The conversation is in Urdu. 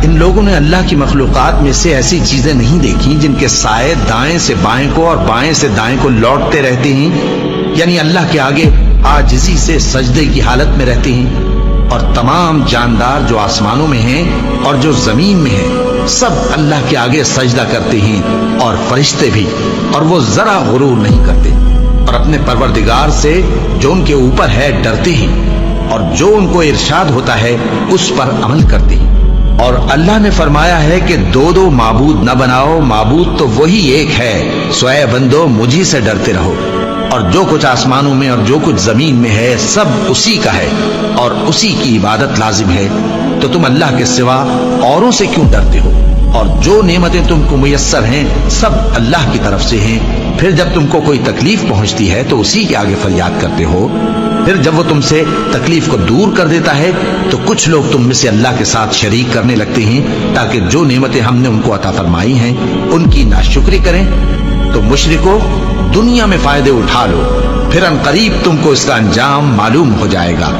ان لوگوں نے اللہ کی مخلوقات میں سے ایسی چیزیں نہیں دیکھی جن کے سائے دائیں سے بائیں کو اور بائیں سے دائیں کو لوٹتے رہتے ہیں، یعنی اللہ کے آگے عاجزی سے سجدے کی حالت میں رہتے ہیں۔ اور تمام جاندار جو آسمانوں میں ہیں اور جو زمین میں ہیں سب اللہ کے آگے سجدہ کرتے ہیں، اور فرشتے بھی، اور وہ ذرا غرور نہیں کرتے، اور اپنے پروردگار سے جو ان کے اوپر ہے ڈرتے ہیں، اور جو ان کو ارشاد ہوتا ہے اس پر عمل کرتے ہیں۔ اور اللہ نے فرمایا ہے کہ دو معبود نہ بناؤ، معبود تو وہی ایک ہے، سوئے بندو مجھی سے ڈرتے رہو۔ اور جو کچھ آسمانوں میں اور جو کچھ زمین میں ہے سب اسی کا ہے، اور اسی کی عبادت لازم ہے، تو تم اللہ کے سوا اوروں سے کیوں ڈرتے ہو؟ اور جو نعمتیں تم کو میسر ہیں سب اللہ کی طرف سے ہیں۔ پھر جب تم کو کوئی تکلیف پہنچتی ہے تو اسی کے آگے فریاد کرتے ہو، پھر جب وہ تم سے تکلیف کو دور کر دیتا ہے تو کچھ لوگ تم میں سے اللہ کے ساتھ شریک کرنے لگتے ہیں تاکہ جو نعمتیں ہم نے ان کو عطا فرمائی ہیں ان کی ناشکری کریں۔ تو مشرکو، دنیا میں فائدے اٹھا لو، پھر ان قریب تم کو اس کا انجام معلوم ہو جائے گا۔